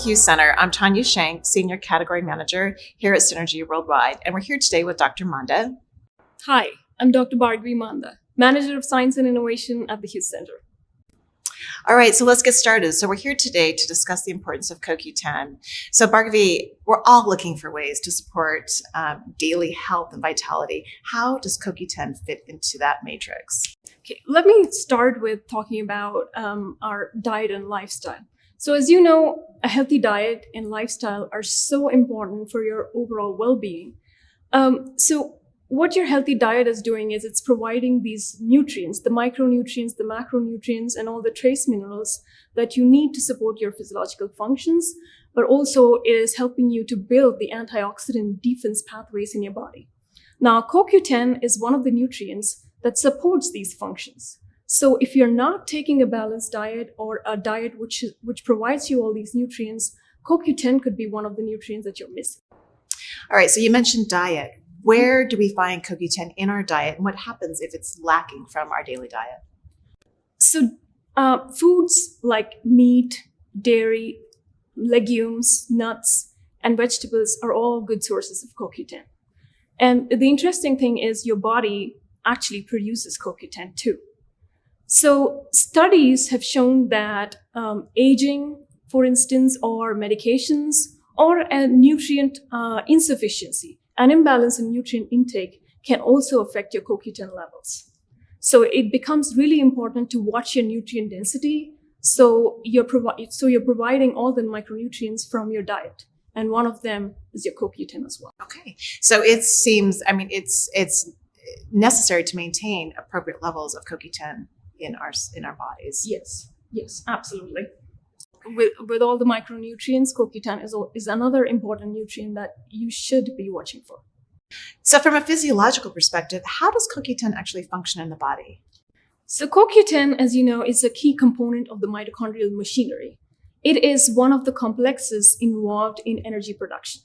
Hughes Center. I'm Tanya Shank, Senior Category Manager here at Synergy Worldwide, and we're here today with Dr. Manda. Hi, I'm Dr. Bhargavi Manda, Manager of Science and Innovation at the Hughes Center. All right, so let's get started. So we're here today to discuss the importance of CoQ10. So Bhargavi, we're all looking for ways to support daily health and vitality. How does CoQ10 fit into that matrix? Okay, let me start with talking about our diet and lifestyle. So as you know, a healthy diet and lifestyle are so important for your overall well-being. So what your healthy diet is doing is it's providing these nutrients, the micronutrients, the macronutrients, and all the trace minerals that you need to support your physiological functions, but also it is helping you to build the antioxidant defense pathways in your body. Now, CoQ10 is one of the nutrients that supports these functions. So if you're not taking a balanced diet or a diet which provides you all these nutrients, CoQ10 could be one of the nutrients that you're missing. All right, so you mentioned diet. Where do we find CoQ10 in our diet, and what happens if it's lacking from our daily diet? So foods like meat, dairy, legumes, nuts, and vegetables are all good sources of CoQ10. And the interesting thing is your body actually produces CoQ10 too. So studies have shown that aging, for instance, or medications, or a nutrient insufficiency, an imbalance in nutrient intake can also affect your CoQ10 levels. So it becomes really important to watch your nutrient density. So you're providing all the micronutrients from your diet, and one of them is your CoQ10 as well. Okay, so it seems, it's necessary to maintain appropriate levels of CoQ10 in our bodies. Yes, absolutely. With all the micronutrients, CoQ10 is another important nutrient that you should be watching for. So from a physiological perspective, how does CoQ10 actually function in the body? So CoQ10, as you know, is a key component of the mitochondrial machinery. It is one of the complexes involved in energy production.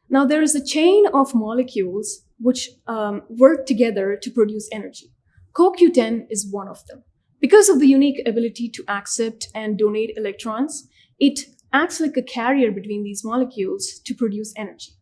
Now, there is a chain of molecules which work together to produce energy. CoQ10 is one of them. Because of the unique ability to accept and donate electrons, it acts like a carrier between these molecules to produce energy.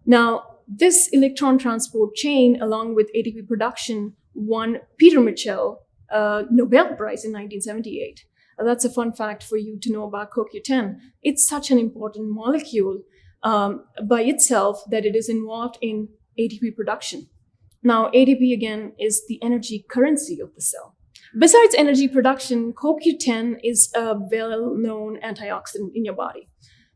Now, this electron transport chain, along with ATP production, won Peter Mitchell a Nobel Prize in 1978. That's a fun fact for you to know about CoQ10. It's such an important molecule by itself that it is involved in ATP production. Now, ATP, again, is the energy currency of the cell. Besides energy production, CoQ10 is a well-known antioxidant in your body.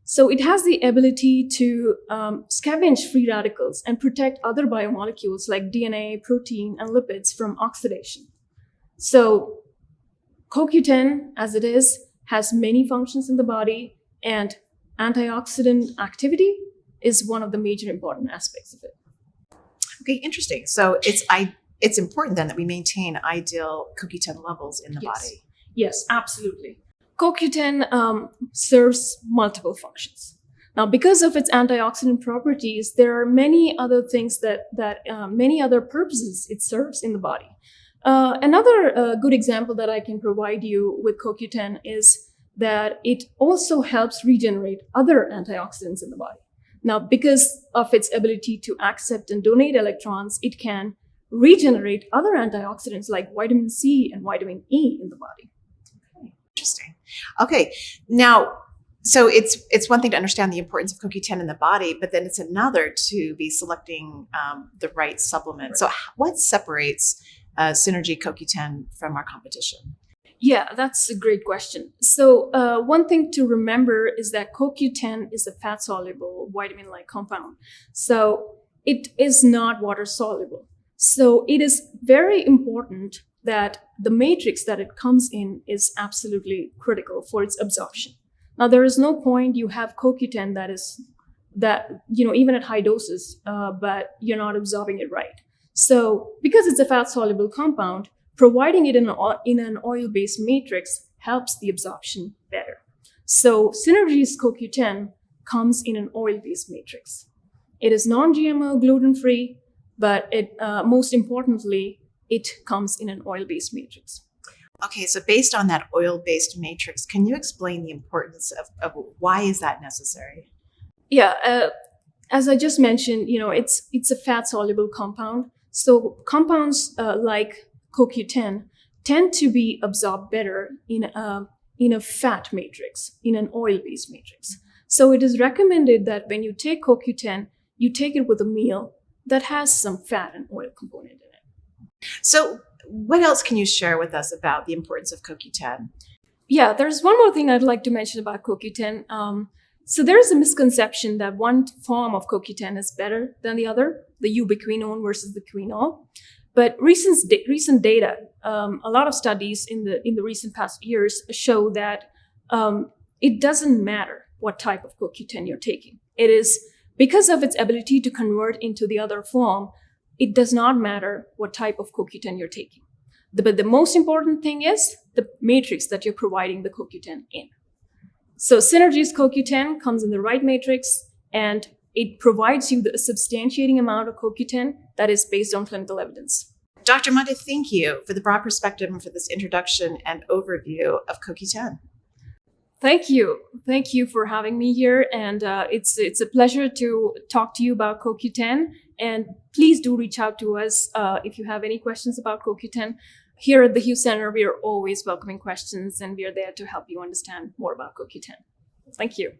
So it has the ability to scavenge free radicals and protect other biomolecules like DNA, protein, and lipids from oxidation. So CoQ10, as it is, has many functions in the body, and antioxidant activity is one of the major important aspects of it. Okay, interesting. So it's important then that we maintain ideal CoQ10 levels in the body. Yes, absolutely. CoQ10 serves multiple functions. Now, because of its antioxidant properties, there are many other things many other purposes it serves in the body. Another good example that I can provide you with CoQ10 is that it also helps regenerate other antioxidants in the body. Now, because of its ability to accept and donate electrons, it can regenerate other antioxidants like vitamin C and vitamin E in the body. Okay, interesting. Okay, now, so it's one thing to understand the importance of CoQ10 in the body, but then it's another to be selecting the right supplement. So what separates Synergy CoQ10 from our competition? Yeah, that's a great question. So one thing to remember is that CoQ10 is a fat-soluble vitamin-like compound. So it is not water-soluble. So it is very important that the matrix that it comes in is absolutely critical for its absorption. Now, there is no point you have CoQ10 even at high doses, but you're not absorbing it right. So because it's a fat-soluble compound, providing it in an oil-based matrix helps the absorption better. So Synergy's CoQ10 comes in an oil-based matrix. It is non-GMO, gluten-free, but most importantly, it comes in an oil-based matrix. Okay, so based on that oil-based matrix, can you explain the importance of why is that necessary? Yeah, as I just mentioned, it's a fat-soluble compound. So compounds like CoQ10 tend to be absorbed better in a fat matrix, in an oil-based matrix. So it is recommended that when you take CoQ10, you take it with a meal that has some fat and oil component in it. So what else can you share with us about the importance of CoQ10? Yeah, there's one more thing I'd like to mention about CoQ10. So there's a misconception that one form of CoQ10 is better than the other, the ubiquinone versus the quinol. But recent data, a lot of studies in the recent past years show that it doesn't matter what type of CoQ10 you're taking. It is because of its ability to convert into the other form. It does not matter what type of CoQ10 you're taking. But the most important thing is the matrix that you're providing the CoQ10 in. So Synergy's CoQ10 comes in the right matrix, and it provides you the substantiating amount of CoQ10 that is based on clinical evidence. Dr. Munda, thank you for the broad perspective and for this introduction and overview of CoQ10. Thank you. Thank you for having me here. And it's a pleasure to talk to you about CoQ10. And please do reach out to us if you have any questions about CoQ10. Here at the Hughes Center, we are always welcoming questions, and we are there to help you understand more about CoQ10. Thank you.